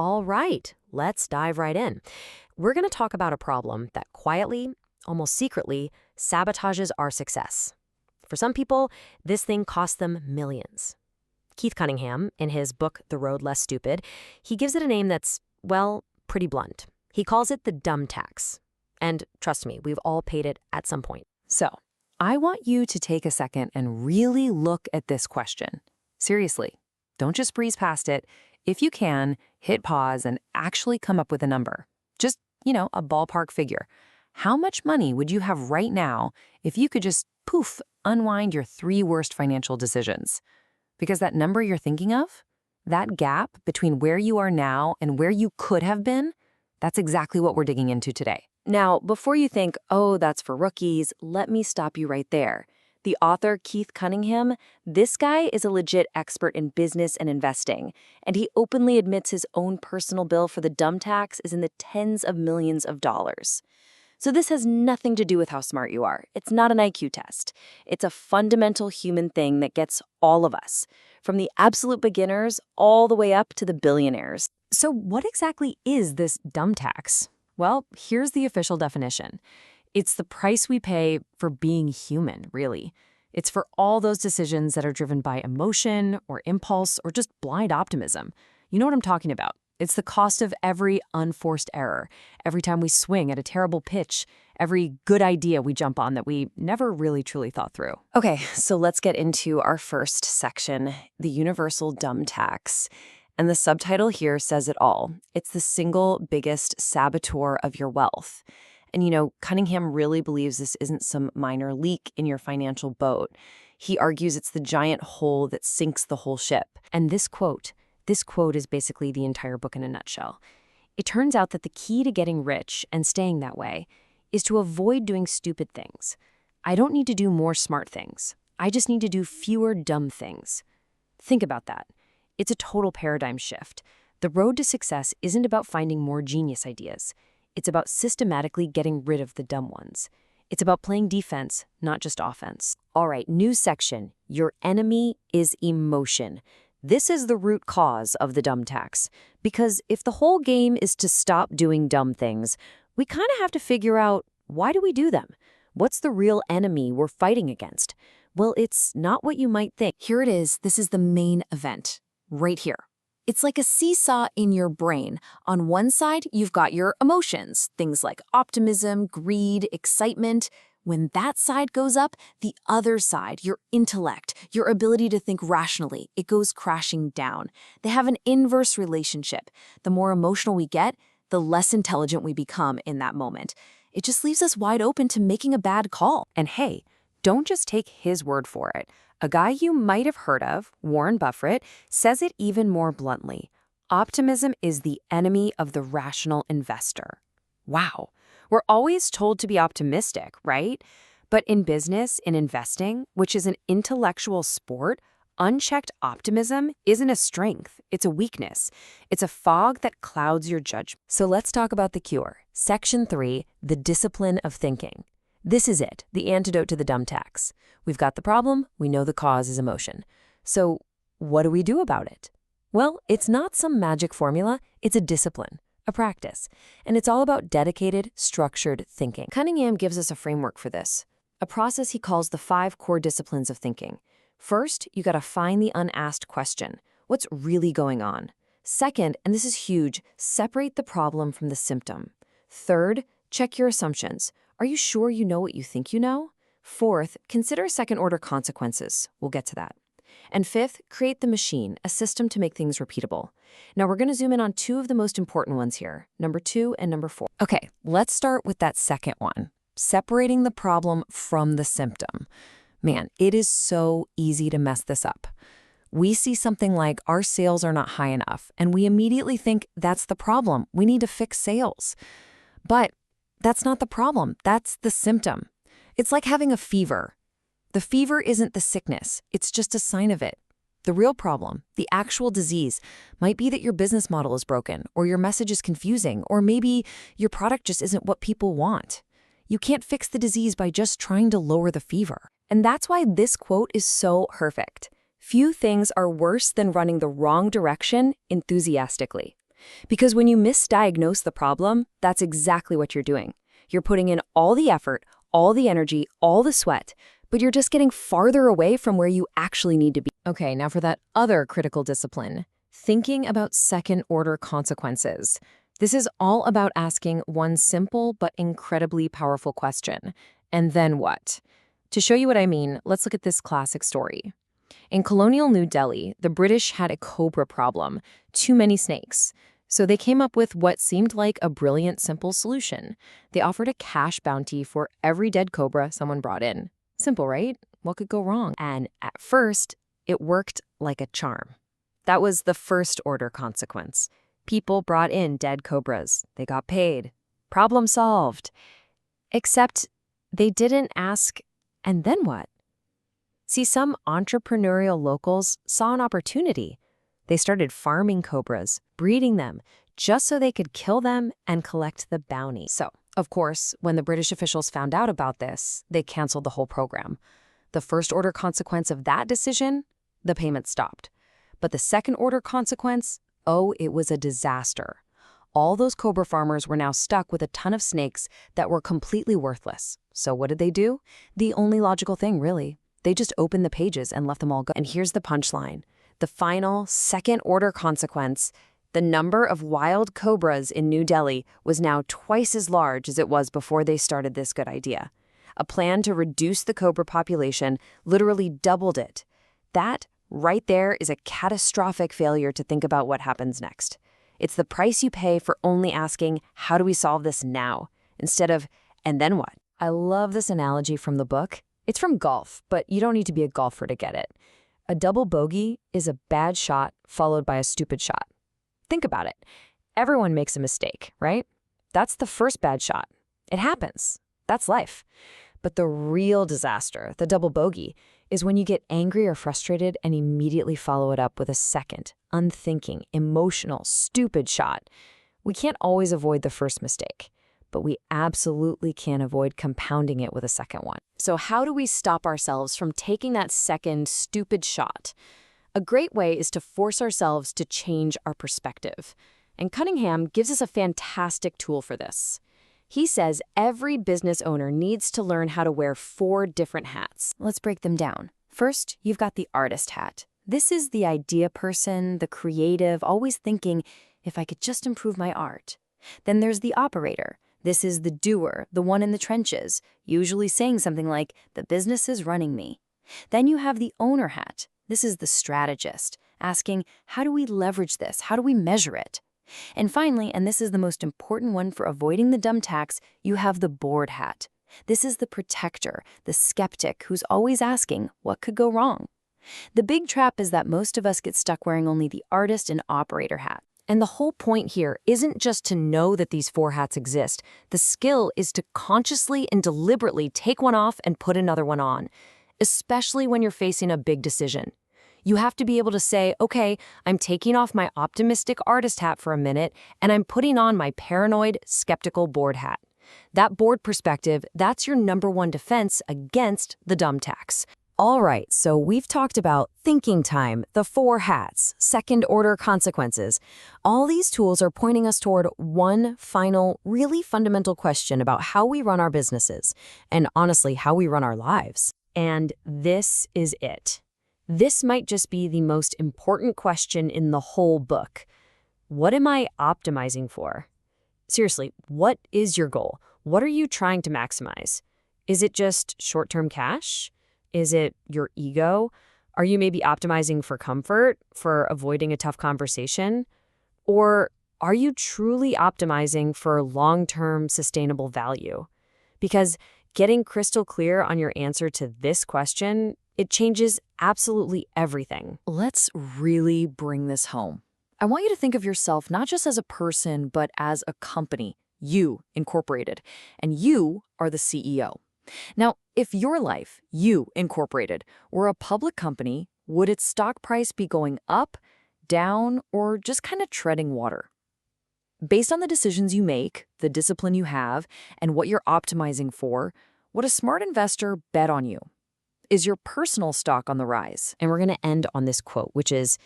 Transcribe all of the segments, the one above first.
All right, let's dive right in. We're going to talk about a problem that quietly, almost secretly, sabotages our success. For some people, this thing costs them millions. Keith Cunningham, in his book The Road Less Stupid, he gives it a name that's, well, pretty blunt. He calls it the dumb tax. And trust me, we've all paid it at some point. So, I want you to take a second and really look at this question. Seriously, don't just breeze past it. If you can, hit pause and actually come up with a number. Just, a ballpark figure. How much money would you have right now if you could just, poof, unwind your 3 worst financial decisions? Because that number you're thinking of, that gap between where you are now and where you could have been, that's exactly what we're digging into today. Now, before you think, oh, that's for rookies, let me stop you right there. The author, Keith Cunningham, this guy is a legit expert in business and investing, and he openly admits his own personal bill for the dumb tax is in the tens of millions of dollars. So this has nothing to do with how smart you are. It's not an IQ test. It's a fundamental human thing that gets all of us, from the absolute beginners all the way up to the billionaires. So what exactly is this dumb tax? Well, here's the official definition. It's the price we pay for being human, really. It's for all those decisions that are driven by emotion or impulse or just blind optimism. You know what I'm talking about. It's the cost of every unforced error, every time we swing at a terrible pitch, every good idea we jump on that we never really truly thought through. Okay, so let's get into our first section, the universal dumb tax. And the subtitle here says it all. It's the single biggest saboteur of your wealth. And Cunningham really believes this isn't some minor leak in your financial boat. He argues it's the giant hole that sinks the whole ship. And this quote is basically the entire book in a nutshell. It turns out that the key to getting rich and staying that way is to avoid doing stupid things. I don't need to do more smart things. I just need to do fewer dumb things. Think about that. It's a total paradigm shift. The road to success isn't about finding more genius ideas. It's about systematically getting rid of the dumb ones. It's about playing defense, not just offense. All right, new section. Your enemy is emotion. This is the root cause of the dumb tax. Because if the whole game is to stop doing dumb things, we kind of have to figure out, why do we do them? What's the real enemy we're fighting against? Well, it's not what you might think. Here it is. This is the main event, right here. It's like a seesaw in your brain. On one side, you've got your emotions, things like optimism, greed, excitement. When that side goes up, the other side, your intellect, your ability to think rationally, it goes crashing down. They have an inverse relationship. The more emotional we get, the less intelligent we become in that moment. It just leaves us wide open to making a bad call. And hey, don't just take his word for it. A guy you might have heard of, Warren Buffett, says it even more bluntly. Optimism is the enemy of the rational investor. Wow. We're always told to be optimistic, right? But in business, in investing, which is an intellectual sport, unchecked optimism isn't a strength, it's a weakness. It's a fog that clouds your judgment. So let's talk about the cure. Section 3, the discipline of thinking. This is it, the antidote to the dumb tax. We've got the problem, we know the cause is emotion. So what do we do about it? Well, it's not some magic formula, it's a discipline, a practice. And it's all about dedicated, structured thinking. Cunningham gives us a framework for this, a process he calls the 5 core disciplines of thinking. First, you gotta find the unasked question. What's really going on? Second, and this is huge, separate the problem from the symptom. Third, check your assumptions. Are you sure you know what you think you know? Fourth, consider second-order consequences. We'll get to that. And fifth, create the machine, a system to make things repeatable. Now we're going to zoom in on 2 of the most important ones here, number 2 and number 4. Okay, let's start with that second one, separating the problem from the symptom. Man, it is so easy to mess this up. We see something like our sales are not high enough, and we immediately think that's the problem. We need to fix sales. But that's not the problem. That's the symptom. It's like having a fever. The fever isn't the sickness. It's just a sign of it. The real problem, the actual disease, might be that your business model is broken, or your message is confusing, or maybe your product just isn't what people want. You can't fix the disease by just trying to lower the fever. And that's why this quote is so perfect. Few things are worse than running the wrong direction enthusiastically. Because when you misdiagnose the problem, that's exactly what you're doing. You're putting in all the effort, all the energy, all the sweat, but you're just getting farther away from where you actually need to be. Okay, now for that other critical discipline, thinking about second-order consequences. This is all about asking one simple but incredibly powerful question. And then what? To show you what I mean, let's look at this classic story. In colonial New Delhi, the British had a cobra problem, too many snakes. So they came up with what seemed like a brilliant, simple solution. They offered a cash bounty for every dead cobra someone brought in. Simple, right? What could go wrong? And at first, it worked like a charm. That was the first-order consequence. People brought in dead cobras. They got paid. Problem solved. Except they didn't ask, and then what? See, some entrepreneurial locals saw an opportunity. They started farming cobras, breeding them, just so they could kill them and collect the bounty. So, of course, when the British officials found out about this, they canceled the whole program. The first-order consequence of that decision? The payment stopped. But the second-order consequence? Oh, it was a disaster. All those cobra farmers were now stuck with a ton of snakes that were completely worthless. So what did they do? The only logical thing, really. They just opened the pages and left them all go. And here's the punchline. The final, second-order consequence: the number of wild cobras in New Delhi was now twice as large as it was before they started this good idea. A plan to reduce the cobra population literally doubled it. That, right there, is a catastrophic failure to think about what happens next. It's the price you pay for only asking, how do we solve this now? Instead of, and then what? I love this analogy from the book. It's from golf, but you don't need to be a golfer to get it. A double bogey is a bad shot followed by a stupid shot. Think about it. Everyone makes a mistake, right? That's the first bad shot. It happens. That's life. But the real disaster, the double bogey, is when you get angry or frustrated and immediately follow it up with a second, unthinking, emotional, stupid shot. We can't always avoid the first mistake, but we absolutely can avoid compounding it with a second one. So how do we stop ourselves from taking that second stupid shot? A great way is to force ourselves to change our perspective. And Cunningham gives us a fantastic tool for this. He says every business owner needs to learn how to wear 4 different hats. Let's break them down. First, you've got the artist hat. This is the idea person, the creative, always thinking, if I could just improve my art. Then there's the operator. This is the doer, the one in the trenches, usually saying something like, the business is running me. Then you have the owner hat. This is the strategist, asking, how do we leverage this? How do we measure it? And finally, and this is the most important one for avoiding the dumb tax, you have the board hat. This is the protector, the skeptic who's always asking, what could go wrong? The big trap is that most of us get stuck wearing only the artist and operator hat. And the whole point here isn't just to know that these 4 hats exist. The skill is to consciously and deliberately take one off and put another one on, especially when you're facing a big decision. You have to be able to say, okay, I'm taking off my optimistic artist hat for a minute, and I'm putting on my paranoid, skeptical board hat. That board perspective, that's your #1 defense against the dumb tax. All right, so we've talked about thinking time, the 4 hats, second-order consequences. All these tools are pointing us toward one final, really fundamental question about how we run our businesses, and honestly, how we run our lives. And this is it. This might just be the most important question in the whole book. What am I optimizing for? Seriously, what is your goal? What are you trying to maximize? Is it just short-term cash? Is it your ego? Are you maybe optimizing for comfort, for avoiding a tough conversation? Or are you truly optimizing for long-term sustainable value? Because getting crystal clear on your answer to this question, it changes absolutely everything. Let's really bring this home. I want you to think of yourself not just as a person, but as a company, you Incorporated, and you are the CEO. Now, if your life, you Incorporated, were a public company, would its stock price be going up, down, or just kind of treading water? Based on the decisions you make, the discipline you have, and what you're optimizing for, would a smart investor bet on you? Is your personal stock on the rise? And we're going to end on this quote, which is,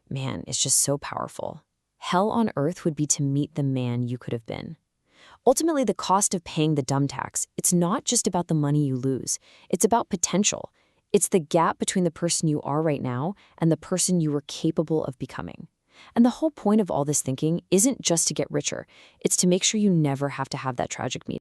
man, it's just so powerful. hell on earth would be to meet the man you could have been. Ultimately, the cost of paying the dumb tax, it's not just about the money you lose. It's about potential. It's the gap between the person you are right now and the person you were capable of becoming. And the whole point of all this thinking isn't just to get richer. It's to make sure you never have to have that tragic meeting.